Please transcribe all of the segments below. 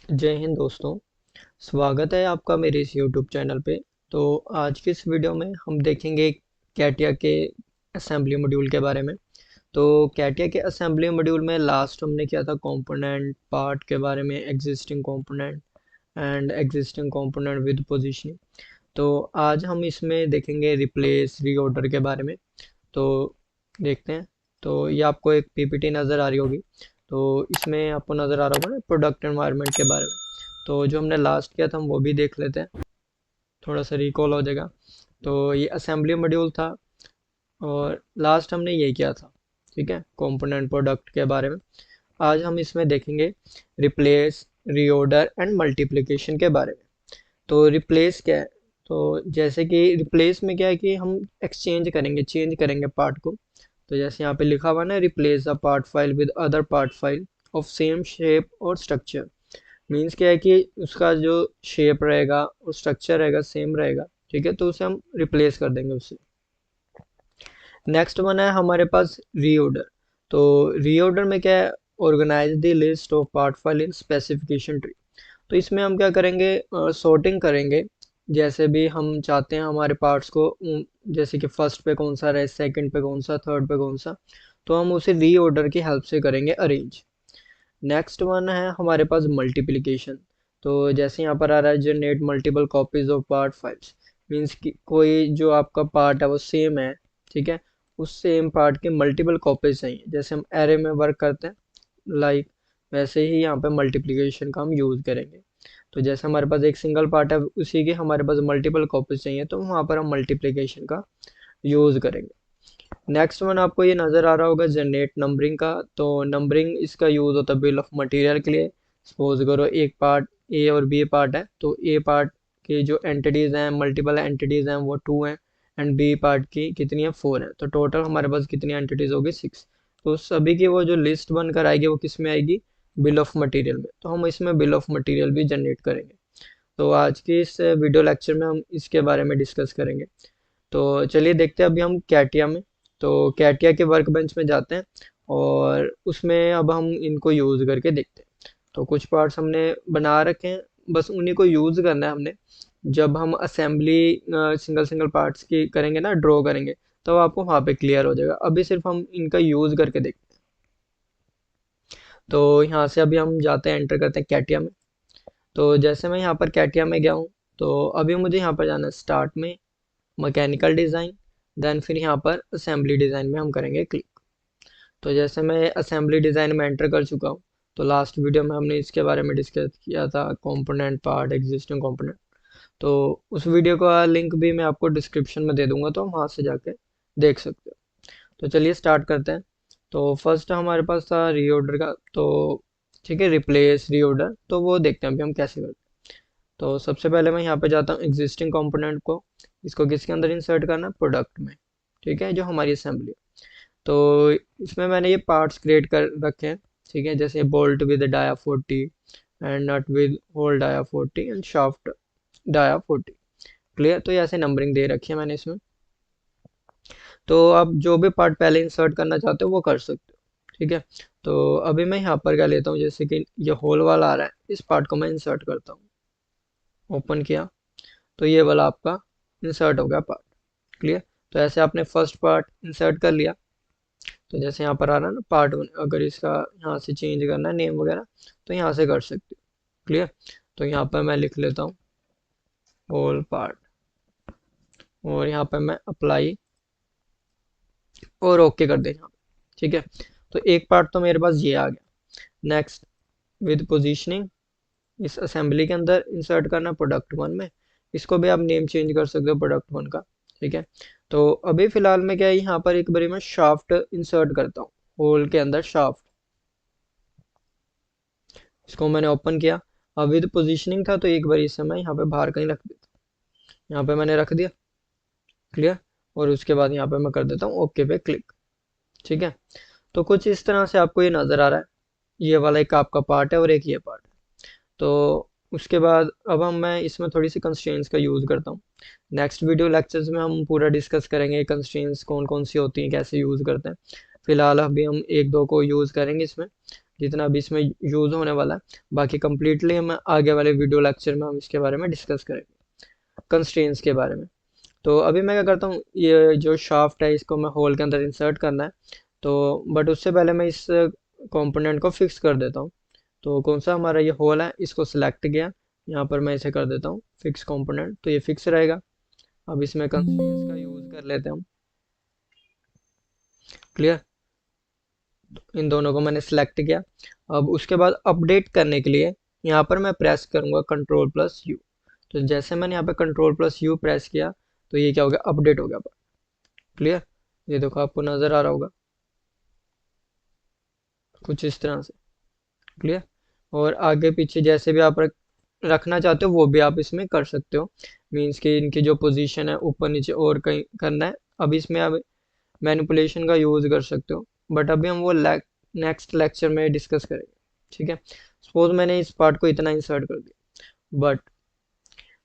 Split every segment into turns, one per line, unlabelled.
जय हिंद दोस्तों। स्वागत है आपका मेरे इस YouTube चैनल पे। तो आज की इस वीडियो में हम देखेंगे कैटिया के असेंबली मॉड्यूल के बारे में। तो कैटिया के असेंबली मॉड्यूल में लास्ट हमने किया था कंपोनेंट पार्ट के बारे में, existing component and existing component with positioning. तो आज हम इसमें देखेंगे रिप्लेस रीऑर्डर के बारे में। तो देखते हैं। तो ये आपको एक पीपीटी नज़र आ रही होगी। तो इसमें आपको नज़र आ रहा होगा ना प्रोडक्ट एनवायरनमेंट के बारे में। तो जो हमने लास्ट किया था हम वो भी देख लेते हैं, थोड़ा सा रिकॉल हो जाएगा। तो ये असेंबली मॉड्यूल था और लास्ट हमने ये किया था, ठीक है, कंपोनेंट प्रोडक्ट के बारे में। आज हम इसमें देखेंगे रिप्लेस रीऑर्डर एंड मल्टीप्लिकेशन के बारे में। तो रिप्लेस क्या है? तो जैसे कि रिप्लेस में क्या है कि हम एक्सचेंज करेंगे, चेंज करेंगे पार्ट को। तो जैसे यहाँ पे लिखा हुआ है ना, replace a part file with other part file of same shape और स्ट्रक्चर। मीन्स क्या है कि उसका जो शेप रहेगा और स्ट्रक्चर रहेगा सेम रहेगा, ठीक है, तो उसे हम रिप्लेस कर देंगे उससे। नेक्स्ट वन है हमारे पास रीऑर्डर। तो रीऑर्डर में क्या है? Organise the list of part file in specification tree. तो इसमें हम क्या करेंगे? सॉर्टिंग करेंगे। जैसे भी हम चाहते हैं हमारे पार्ट्स को, जैसे कि फर्स्ट पे कौन सा रहे, सेकंड पे कौन सा, थर्ड पे कौन सा, तो हम उसे रीऑर्डर की हेल्प से करेंगे अरेंज। नेक्स्ट वन है हमारे पास मल्टीप्लिकेशन। तो जैसे यहाँ पर आ रहा है generate multiple copies of part files. Means कि कोई जो आपका पार्ट है वो सेम है, ठीक है, उस सेम पार्ट के मल्टीपल कॉपीज चाहिए। जैसे हम एरे में वर्क करते हैं लाइक, वैसे ही यहाँ पे मल्टीप्लिकेशन का हम यूज़ करेंगे। तो जैसे हमारे पास एक सिंगल पार्ट है, उसी के हमारे पास मल्टीपल कॉपीज चाहिए, तो वहाँ पर हम मल्टीप्लिकेशन का यूज़ करेंगे। नेक्स्ट वन आपको ये नज़र आ रहा होगा जनरेट नंबरिंग का। तो नंबरिंग इसका यूज़ होता है बिल ऑफ मटेरियल के लिए। सपोज करो एक पार्ट ए और बी पार्ट है, तो ए पार्ट के जो एंटिटीज़ हैं, मल्टीपल एंटिटीज़ हैं, वो 2 हैं, एंड बी पार्ट की कितनी है? 4 है। तो टोटल हमारे पास कितनी एंटिटीज़ होगी? 6। तो सभी की वो जो लिस्ट बनकर आएगी वो किस में आएगी? बिल ऑफ मटीरियल में। तो हम इसमें बिल ऑफ मटीरियल भी जनरेट करेंगे। तो आज की इस वीडियो लेक्चर में हम इसके बारे में डिस्कस करेंगे। तो चलिए देखते हैं अभी हम कैटिया में। तो कैटिया के वर्क बेंच में जाते हैं और उसमें अब हम इनको यूज़ करके देखते हैं। तो कुछ पार्ट्स हमने बना रखे हैं, बस उन्हीं को यूज़ करना है हमने। जब हम असेंबली सिंगल सिंगल पार्ट्स की करेंगे ना, ड्रॉ करेंगे, तो आपको वहाँ पे क्लियर हो जाएगा। अभी सिर्फ हम इनका यूज़ करके देखते हैं। तो यहाँ से अभी हम जाते हैं, एंटर करते हैं कैटिया में। तो जैसे मैं यहाँ पर कैटिया में गया हूँ, तो अभी मुझे यहाँ पर जाना है स्टार्ट में, मैकेनिकल डिज़ाइन, देन फिर यहाँ पर असेंबली डिज़ाइन में हम करेंगे क्लिक। तो जैसे मैं असेंबली डिज़ाइन में एंटर कर चुका हूँ। तो लास्ट वीडियो में हमने इसके बारे में डिस्कस किया था, कंपोनेंट पार्ट, एग्जिस्टिंग कंपोनेंट। तो उस वीडियो का लिंक भी मैं आपको डिस्क्रिप्शन में दे दूंगा, तो वहाँ से जाके देख सकते हो। तो चलिए स्टार्ट करते हैं। तो फर्स्ट हमारे पास था रीऑर्डर का। तो ठीक है, रिप्लेस रीऑर्डर, तो वो देखते हैं अभी हम कैसे करते हैं। तो सबसे पहले मैं यहाँ पे जाता हूँ एग्जिस्टिंग कंपोनेंट को, इसको किसके अंदर इंसर्ट करना है? प्रोडक्ट में, ठीक है, जो हमारी असेंबली है। तो इसमें मैंने ये पार्ट्स क्रिएट कर रखे हैं, ठीक है, जैसे bolt with dia 40 and nut with hole dia 40 and shaft dia 40। Clear? तो ये ऐसे नंबरिंग दे रखी है मैंने इसमें। तो आप जो भी पार्ट पहले इंसर्ट करना चाहते हो वो कर सकते हो, ठीक है। तो अभी मैं यहाँ पर क्या लेता हूँ, जैसे कि ये होल वाला आ रहा है, इस पार्ट को मैं इंसर्ट करता हूँ। ओपन किया तो ये वाला आपका इंसर्ट हो गया पार्ट। क्लियर? तो ऐसे आपने फर्स्ट पार्ट इंसर्ट कर लिया। तो जैसे यहाँ पर आ रहा है ना पार्ट 1, अगर इसका यहाँ से चेंज करना है नेम वगैरह, तो यहाँ से कर सकते हो। क्लियर? तो यहाँ पर मैं लिख लेता हूँ होल पार्ट, और यहाँ पर मैं अप्लाई और ओके कर दें यहाँ पे, ठीक है। तो एक पार्ट तो मेरे पास ये आ गया। नेक्स्ट, विद पोजीशनिंग, इस असेंबली के अंदर इंसर्ट करना प्रोडक्ट 1 में। इसको भी आप नेम चेंज कर सकते हो प्रोडक्ट 1 का, ठीक है। तो अभी फिलहाल मैं क्या है, यहाँ पर एक बारी मैं शाफ्ट इंसर्ट करता हूँ, होल के अंदर शाफ्ट। इसको मैंने ओपन किया। अब विद पोजीशनिंग था, तो एक बार इसे मैं यहाँ पे बाहर कहीं रख देता हूँ। यहाँ पे मैंने रख दिया। क्लियर? और उसके बाद यहाँ पे मैं कर देता हूँ ओके पे क्लिक, ठीक है। तो कुछ इस तरह से आपको ये नज़र आ रहा है। ये वाला एक आपका पार्ट है और एक ये पार्ट है। तो उसके बाद अब मैं इसमें थोड़ी सी कंस्ट्रेंट्स का यूज़ करता हूँ। नेक्स्ट वीडियो लेक्चर्स में हम पूरा डिस्कस करेंगे कंस्ट्रेंट्स कौन कौन सी होती हैं, कैसे यूज़ करते हैं। फिलहाल अभी हम एक दो को यूज़ करेंगे इसमें। जितना भी इसमें यूज़ होने वाला है। बाकी कंप्लीटली हम आगे वाले वीडियो लेक्चर में हम इसके बारे में डिस्कस करेंगे, कंस्ट्रेंट्स के बारे में। तो अभी मैं क्या करता हूँ, ये जो शाफ्ट है इसको मैं होल के अंदर इंसर्ट करना है। तो बट उससे पहले मैं इस कंपोनेंट को फिक्स कर देता हूँ। तो कौन सा हमारा ये होल है, इसको सिलेक्ट किया, यहाँ पर मैं इसे कर देता हूँ फिक्स कंपोनेंट, तो ये फिक्स रहेगा। अब इसमें कंस्ट्रेंट्स का यूज़ कर लेते हैं हम। क्लियर, इन दोनों को मैंने सिलेक्ट किया। अब उसके बाद अपडेट करने के लिए यहाँ पर मैं प्रेस करूँगा कंट्रोल प्लस यू। तो जैसे मैंने यहाँ पे कंट्रोल प्लस यू प्रेस किया तो ये क्या हो गया, अपडेट हो गया। क्लियर, ये देखो आपको नज़र आ रहा होगा कुछ इस तरह से। क्लियर, और आगे पीछे जैसे भी आप रखना चाहते हो वो भी आप इसमें कर सकते हो। मीन्स कि इनकी जो पोजीशन है ऊपर नीचे और कहीं करना है, अब इसमें आप मैनिपुलेशन का यूज़ कर सकते हो, बट अभी हम वो नेक्स्ट लेक्चर में डिस्कस करेंगे। ठीक है, सपोज मैंने इस पार्ट को इतना इंसर्ट कर दिया, बट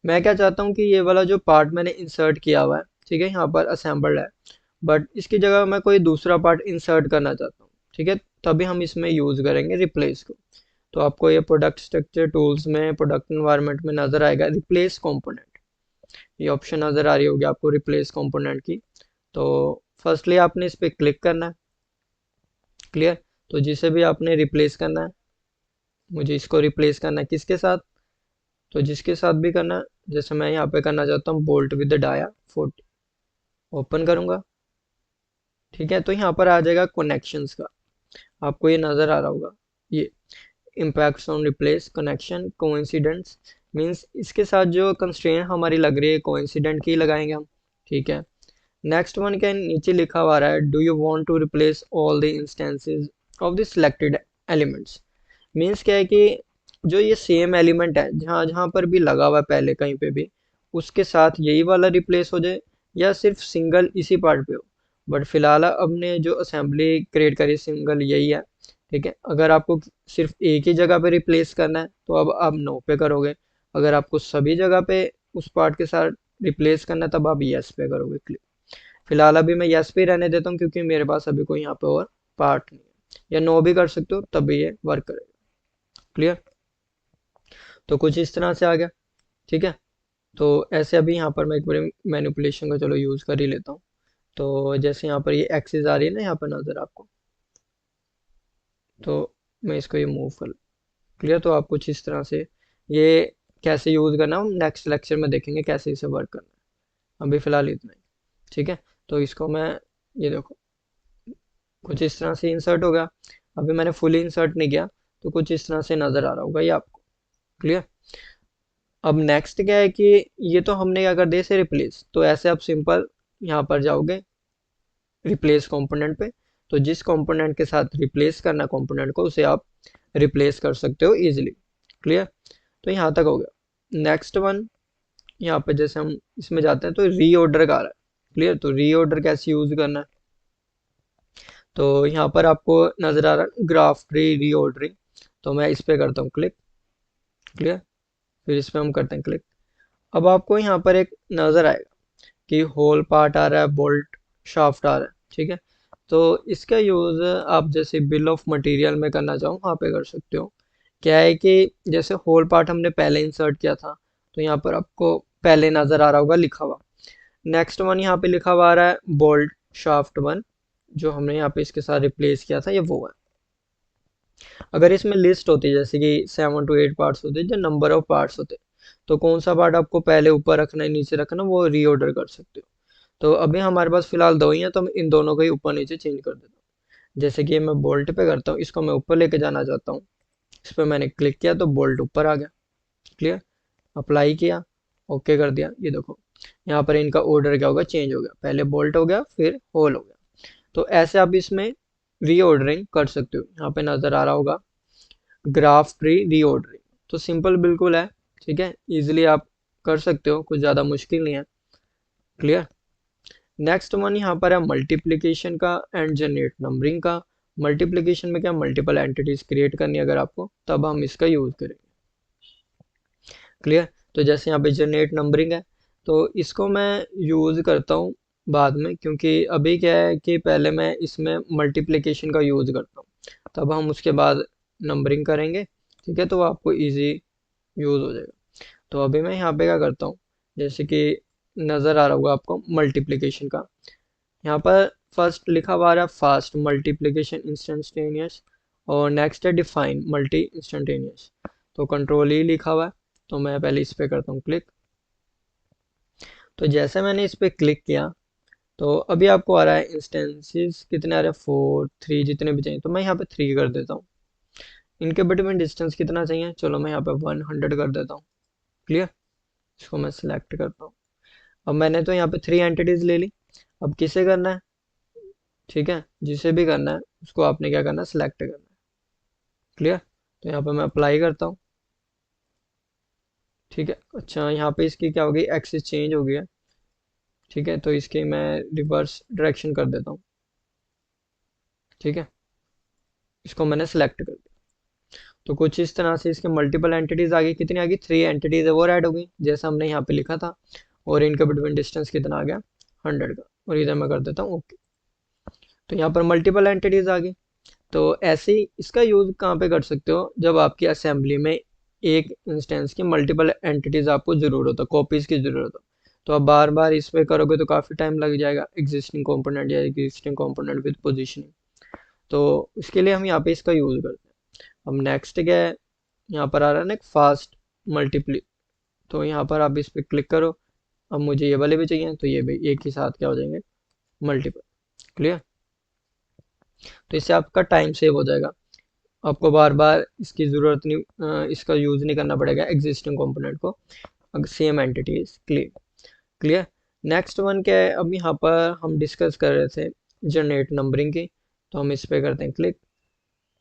मैं क्या चाहता हूँ कि ये वाला जो पार्ट मैंने इंसर्ट किया हुआ है, ठीक है, यहाँ पर असेंबल्ड है, बट इसकी जगह मैं कोई दूसरा पार्ट इंसर्ट करना चाहता हूँ। ठीक है, तभी हम इसमें यूज़ करेंगे रिप्लेस को। तो आपको ये प्रोडक्ट स्ट्रक्चर टूल्स में प्रोडक्ट इन्वायरमेंट में नज़र आएगा रिप्लेस कंपोनेंट, ये ऑप्शन नज़र आ रही होगी आपको रिप्लेस कंपोनेंट की। तो फर्स्टली आपने इस पर क्लिक करना है। क्लियर, तो जिसे भी आपने रिप्लेस करना है, मुझे इसको रिप्लेस करना है किसके साथ, तो जिसके साथ भी करना है, जैसे मैं यहाँ पे करना चाहता हूँ बोल्ट विद डाया 40, ओपन करूँगा। ठीक है, तो यहाँ पर आ जाएगा कनेक्शंस का, आपको ये नज़र आ रहा होगा, ये impacts on replace connection coincidents. Means इसके साथ जो कंस्ट्रेंट हमारी लग रही है कोइंसिडेंट की लगाएंगे हम। ठीक है, नेक्स्ट वन के नीचे लिखा हुआ रहा है do you want to replace all the instances of the selected elements. Means क्या है कि जो ये सेम एलिमेंट है जहाँ जहाँ पर भी लगा हुआ है पहले कहीं पे भी, उसके साथ यही वाला रिप्लेस हो जाए या सिर्फ सिंगल इसी पार्ट पे हो। बट फिलहाल हमने जो असेंबली क्रिएट करी सिंगल यही है। ठीक है, अगर आपको सिर्फ एक ही जगह पे रिप्लेस करना है तो अब आप नो पे करोगे, अगर आपको सभी जगह पे उस पार्ट के साथ रिप्लेस करना है तब आप यस पे करोगे। फिलहाल अभी मैं यस पे रहने देता हूँ क्योंकि मेरे पास अभी कोई यहाँ पे और पार्ट नहीं है, या नो भी कर सकते हो तब भी ये वर्क करेगा। क्लियर, तो कुछ इस तरह से आ गया। ठीक है, तो ऐसे अभी यहाँ पर मैं एक बार मैनिपुलेशन का चलो यूज़ कर ही लेता हूँ। तो जैसे यहाँ पर ये एक्सिस आ रही है ना यहाँ पर नज़र आपको, तो मैं इसको ये मूव कर। क्लियर, तो आप कुछ इस तरह से ये कैसे यूज़ करना हम नेक्स्ट लेक्चर में देखेंगे कैसे इसे वर्क करना है, अभी फ़िलहाल इतना ही। ठीक है, तो इसको मैं, ये देखो कुछ इस तरह से इंसर्ट होगा। अभी मैंने फुली इंसर्ट नहीं किया तो कुछ इस तरह से नज़र आ रहा होगा ये आपको। क्लियर, अब नेक्स्ट क्या है कि ये तो हमने क्या कर दिया इसे रिप्लेस, तो ऐसे आप सिंपल यहाँ पर जाओगे रिप्लेस कंपोनेंट पे, तो जिस कंपोनेंट के साथ रिप्लेस करना कंपोनेंट को उसे आप रिप्लेस कर सकते हो इजीली। क्लियर, तो यहाँ तक हो गया। नेक्स्ट वन यहाँ पे जैसे हम इसमें जाते हैं तो रीऑर्डर का आ रहा है। क्लियर, तो रीऑर्डर कैसे यूज करना है, तो यहाँ पर आपको नजर आ रहा है ग्राफ ट्री रीऑर्डरिंग, तो मैं इस पे करता हूँ क्लिक। क्लियर, फिर इस पे हम करते हैं क्लिक। अब आपको यहाँ पर एक नजर आएगा कि होल पार्ट आ रहा है, बोल्ट शाफ्ट आ रहा है। ठीक है, तो इसका यूज़ आप जैसे बिल ऑफ मटेरियल में करना चाहो वहाँ पे कर सकते हो। क्या है कि जैसे होल पार्ट हमने पहले इंसर्ट किया था तो यहाँ पर आपको पहले नज़र आ रहा होगा लिखा हुआ। नेक्स्ट वन यहाँ पे लिखा हुआ आ रहा है बोल्ट शाफ्ट वन, जो हमने यहाँ पे इसके साथ रिप्लेस किया था ये वो है। अगर इसमें लिस्ट होती जैसे कि 7 to 8 पार्ट्स होते जो नंबर ऑफ पार्ट्स होते, तो कौन सा पार्ट आपको पहले ऊपर रखना है नीचे रखना वो रीऑर्डर कर सकते हो। तो अभी हमारे पास फिलहाल दो ही हैं तो मैं इन दोनों को ही ऊपर नीचे चेंज कर देता हूँ। जैसे कि मैं बोल्ट पे करता हूँ, इसको मैं ऊपर लेके जाना चाहता हूँ, इस पर मैंने क्लिक किया तो बोल्ट ऊपर आ गया। क्लियर, अप्लाई किया, ओके कर दिया, ये देखो यहाँ पर इनका ऑर्डर क्या होगा, चेंज हो गया, पहले बोल्ट हो गया फिर होल हो गया। तो ऐसे आप इसमें रीऑर्डरिंग कर सकते हो, यहाँ पे नज़र आ रहा होगा ग्राफ ट्री रीऑर्डरिंग। तो सिंपल बिल्कुल है। ठीक है, इजीली आप कर सकते हो, कुछ ज़्यादा मुश्किल नहीं है। क्लियर, नेक्स्ट वन यहाँ पर है मल्टीप्लिकेशन का एंड जनरेट नंबरिंग का। मल्टीप्लिकेशन में क्या मल्टीपल एंटिटीज क्रिएट करनी है अगर आपको, तब हम इसका यूज़ करेंगे। क्लियर, तो जैसे यहाँ पे जनरेट नंबरिंग है तो इसको मैं यूज़ करता हूँ बाद में, क्योंकि अभी क्या है कि पहले मैं इसमें मल्टीप्लिकेशन का यूज़ करता हूँ, तब हम उसके बाद नंबरिंग करेंगे, ठीक है, तो वो आपको इजी यूज़ हो जाएगा। तो अभी मैं यहाँ पे क्या करता हूँ, जैसे कि नज़र आ रहा होगा आपको मल्टीप्लिकेशन का, यहाँ पर फर्स्ट लिखा हुआ है फास्ट मल्टीप्लिकेशन इंस्टेंटेनियस, और नेक्स्ट है डिफाइन मल्टी इंस्टेंटेनियस। तो कंट्रोल ही लिखा हुआ है, तो मैं पहले इस पे करता हूँ क्लिक। तो जैसे मैंने इस पे क्लिक किया, तो अभी आपको आ रहा है इंस्टेंसेस कितने आ रहे हैं, 4 3 जितने भी चाहिए, तो मैं यहाँ पे 3 कर देता हूँ। इनके बिटवीन डिस्टेंस कितना चाहिए, चलो मैं यहाँ पे 100 कर देता हूँ। क्लियर, इसको मैं सिलेक्ट करता हूँ। अब मैंने तो यहाँ पे 3 एंटिटीज ले ली, अब किसे करना है, ठीक है, जिसे भी करना है उसको आपने क्या करना है, सिलेक्ट करना है। क्लियर, तो यहाँ पे मैं अप्लाई करता हूँ, ठीक है। अच्छा, यहाँ पे इसकी क्या होगी, एक्सिस चेंज हो गया, ठीक है, तो इसकी मैं रिवर्स डायरेक्शन कर देता हूँ, ठीक है, इसको मैंने सेलेक्ट कर दिया। तो कुछ इस तरह से इसके मल्टीपल एंटिटीज आ गई, कितनी आ गई, 3 एंटिटीज है वो ऐड हो गई जैसा हमने यहाँ पे लिखा था, और इनका बिटवीन डिस्टेंस कितना आ गया, 100 का, और इधर मैं कर देता हूँ ओके। तो यहाँ पर मल्टीपल एंटिटीज आ गई। तो ऐसे ही इसका यूज़ कहाँ पे कर सकते हो, जब आपकी असेंबली में एक इंस्टेंस की मल्टीपल एंटिटीज आपको ज़रूरत हो, कॉपीज़ की ज़रूरत हो, तो आप बार बार इस पे करोगे तो काफ़ी टाइम लग जाएगा, एग्जिस्टिंग कंपोनेंट या एग्जिस्टिंग कंपोनेंट विद पोजीशनिंग। तो इसके लिए हम यहाँ पे इसका यूज़ करते हैं। अब नेक्स्ट क्या है, यहाँ पर आ रहा है ना फास्ट मल्टीप्ली, तो यहाँ पर आप इस पर क्लिक करो। अब मुझे ये वाले भी चाहिए, तो ये भी एक ही साथ क्या हो जाएंगे, मल्टीपल। क्लियर, तो इससे आपका टाइम सेव हो जाएगा, आपको बार बार इसकी ज़रूरत नहीं, इसका यूज़ नहीं करना पड़ेगा एग्जिस्टिंग कंपोनेंट को, same entities. Clear, clear. Next one क्या है, अब यहाँ पर हम डिस्कस कर रहे थे जनरेट नंबरिंग की, तो हम इस पे करते हैं क्लिक,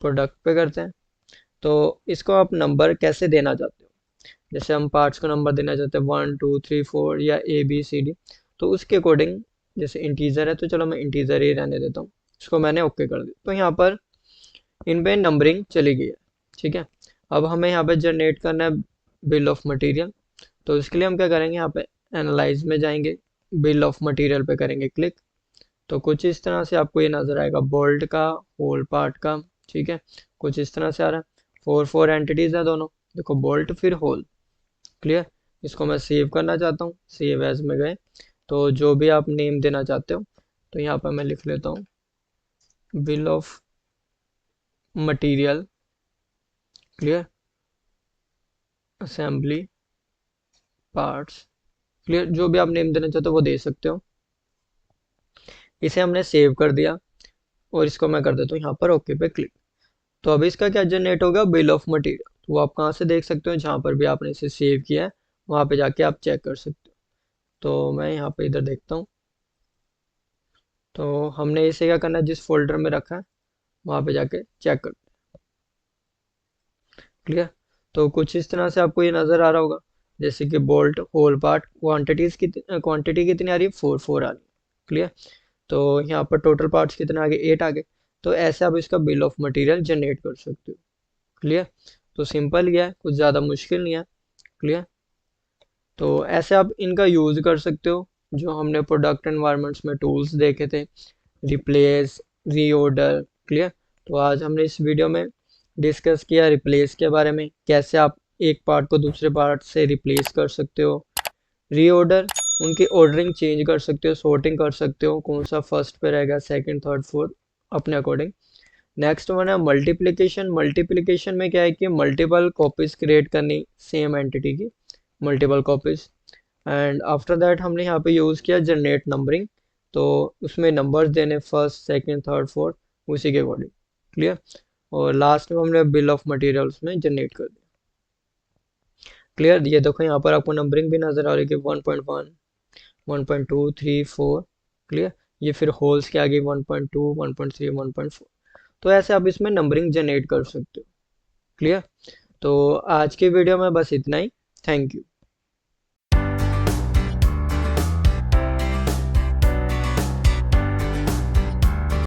प्रोडक्ट पे करते हैं। तो इसको आप नंबर कैसे देना चाहते हो, जैसे हम पार्ट्स को नंबर देना चाहते हैं 1 2 3 4 या ABCD, तो उसके अकॉर्डिंग, जैसे इंटीजर है तो चलो मैं इंटीजर ही रहने देता हूँ, इसको मैंने ओके कर दिया। तो यहाँ पर इन पे नंबरिंग चली गई है, ठीक है। अब हमें यहाँ पे जनरेट करना है बिल ऑफ मटेरियल, तो इसके लिए हम क्या करेंगे, यहाँ पे एनालाइज में जाएंगे, बिल ऑफ मटेरियल पे करेंगे क्लिक। तो कुछ इस तरह से आपको ये नजर आएगा, बोल्ट का, होल पार्ट का, ठीक है, कुछ इस तरह से आ रहा है। 4 एंटिटीज है दोनों, देखो बोल्ट फिर होल। क्लियर, इसको मैं सेव करना चाहता हूँ, सेव एज में गए, तो जो भी आप नेम देना चाहते हो, तो यहाँ पर मैं लिख लेता हूँ bill of material, clear, assembly parts. Clear, जो भी आप नेम देना चाहते हो वो दे सकते हो। इसे हमने सेव कर दिया, और इसको मैं कर देता हूँ यहाँ पर ओके पे क्लिक। तो अभी इसका क्या जनरेट होगा, बिल ऑफ मटेरियल। तो वो आप कहाँ से देख सकते हो, जहाँ पर भी आपने इसे सेव किया है वहाँ पे जाके आप चेक कर सकते हो। तो मैं यहाँ पे इधर देखता हूँ, तो हमने इसे क्या करना है, जिस फोल्डर में रखा है वहाँ पे जाके चेक कर। क्लियर, तो कुछ इस तरह से आपको ये नज़र आ रहा होगा, जैसे कि बोल्ट होल पार्ट क्वांटिटी कितनी आ रही है, 4 आ रही है। क्लियर, तो यहाँ पर टोटल पार्ट्स कितने आ गए, 8 आ गए। तो ऐसे आप इसका बिल ऑफ मटेरियल जनरेट कर सकते हो। क्लियर, तो सिंपल ही है, कुछ ज़्यादा मुश्किल नहीं है। क्लियर, तो ऐसे आप इनका यूज़ कर सकते हो, जो हमने प्रोडक्ट एनवायरनमेंट्स में टूल्स देखे थे, रिप्लेस, रीऑर्डर। क्लियर, तो आज हमने इस वीडियो में डिस्कस किया रिप्लेस के बारे में, कैसे आप एक पार्ट को दूसरे पार्ट से रिप्लेस कर सकते हो। रीऑर्डर, उनकी ऑर्डरिंग चेंज कर सकते हो, सॉर्टिंग कर सकते हो, कौन सा फर्स्ट पे रहेगा, सेकंड थर्ड फोर्थ, अपने अकॉर्डिंग। नेक्स्ट वन है मल्टीप्लिकेशन। मल्टीप्लिकेशन में क्या है कि मल्टीपल कॉपीज क्रिएट करनी सेम एंटिटी की, multiple copies. And after that हमने यहाँ पे यूज़ किया जनरेट नंबरिंग, तो उसमें नंबर्स देने फर्स्ट सेकंड थर्ड फोर्थ उसी के अकॉर्डिंग। क्लियर, और लास्ट में हमने बिल ऑफ मटेरियल्स में जनरेट कर दिया। क्लियर, ये देखो यहाँ पर आपको नंबरिंग भी नजर आ रही है कि 1.1 1.2 3 4। क्लियर, ये फिर होल्स के आगे 1.2 1.3 1.4। तो ऐसे आप इसमें नंबरिंग जनरेट कर सकते हो। क्लियर, तो आज की वीडियो में बस इतना ही। Thank you.